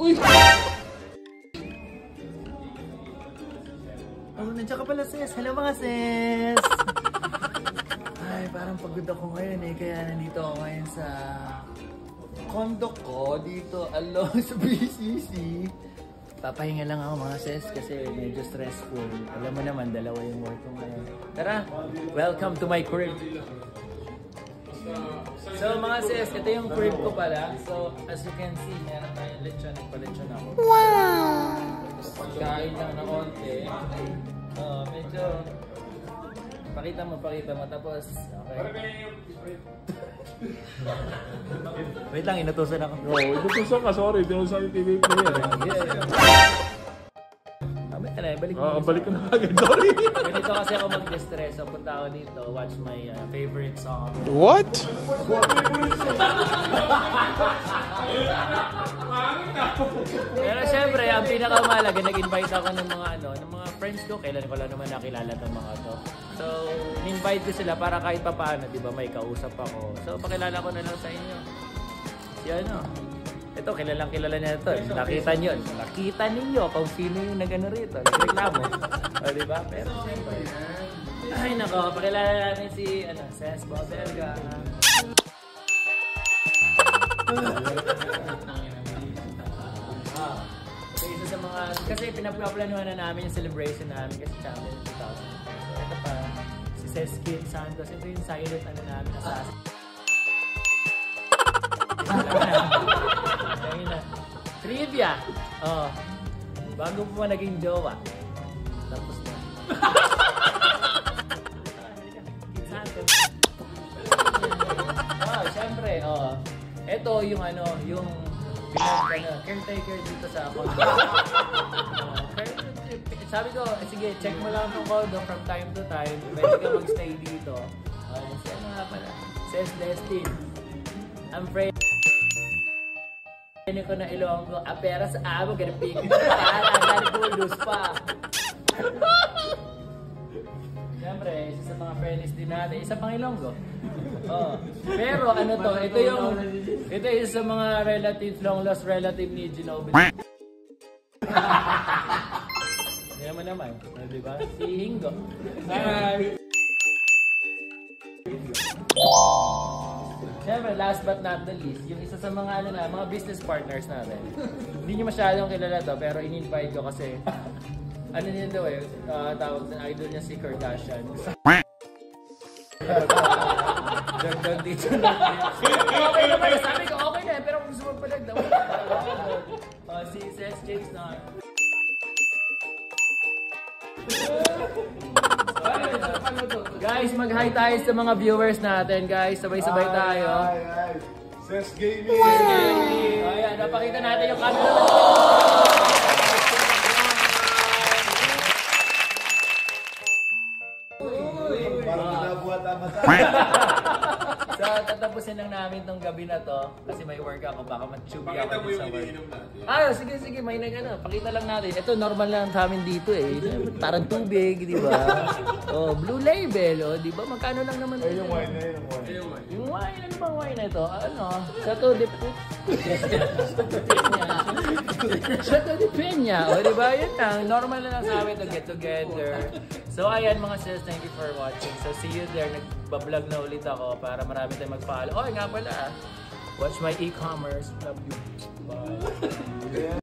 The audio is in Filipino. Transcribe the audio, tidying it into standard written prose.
Uy! Oh, nandiyan ka pala, sis. Hello mga sis! Ay, parang pagod ako ngayon eh. Kaya nandito ako ngayon sa condo ko dito along sa BCC. Papahinga lang ako mga sis kasi medyo stressful. Alam mo naman, dalawa yung work ko ngayon. Tara, welcome to my crib. So mga sis, ito yung crib ko pala. So as you can see, meron tayong lechon. Nagpa-lechon ako. Wow! Pagkain lang na konti. Medyo pakita mo. Tapos, okay. Wait lang, inutusan ako. Oo, inutusan ka. Sorry, tinutusan yung TV player. Balik balik ko na agad. Sorry. Ganito kasi ako mag-distress. So, punta ako dito, watch my favorite song. What? Pero syempre, ang pinakamahalaga, nag-invite ako ng mga friends ko. Kailan ko lang naman nakilala itong mga to. So, in-invite ko sila para kahit pa paano, di ba, may kausap ako. So, pakilala ko na lang sa inyo. Si ito, kilala niya ito. Nakita ninyo kung sino yung nag-ano rito. Nagreklamo. O, diba? Pero siyempre. Ay, nako. Pakilala namin si, Ses Bobelga. Okay, isa sa mga, kasi pinaplanuhan na namin yung celebration namin kasi champion 2000. So, ito pa, si Ses Kim Santos. Ito yung silent namin, assassin. Trivia! Bago po naging jowa. Tapos na. Siyempre, ito yung yung caretaker dito sa condo. Sabi ko, sige, check mo lang itong condo from time to time. Pwede ka mag-stay dito. Siya nga pala. Says Destin. I'm afraid ko na Ilonggo, pera sa amo, ganapig mo para buldos pa. Siyempre, isa sa mga friends din natin, isa pang Ilonggo. Pero ito isa sa mga long lost relative ni Ginobili. Hindi naman, diba? Si Hingo. Hi! Siyempre, last but not the least, yung isa sa mga mga business partners natin. Hindi nyo masyadong kilala to, pero in-invite ko kasi niya daw tawag na idol niya si Kardashian. Don dito na. Okay naman, sabi ko okay na, pero kung sumagpalag daw. Si Ses James na. Guys, mag-hi tayo sa mga viewers natin, guys. Sabay-sabay tayo. Hi. Ses Gaming! Wow! Ayan, napakita natin yung camera. Parang nabuhat ang mata. So, tatapusin lang namin tong gabi na to kasi may work ako, baka matsubi ako din sa work. Sige, may pakita lang natin. Ito, normal lang sa amin dito eh. Parang tubig, di ba? Blue Label, di ba? Magkano lang naman ito? Yung wine na yun, Yung wine, ano bang wine na ito? Chateau de Peña. O, di ba? Yun lang. Normal na lang sa amin to get together. So, ayan mga sis, thank you for watching. So, see you there. Nagbablog na ulit ako para marami tayong mag-follow. Nga pala, watch my e-commerce. Love you. Bye.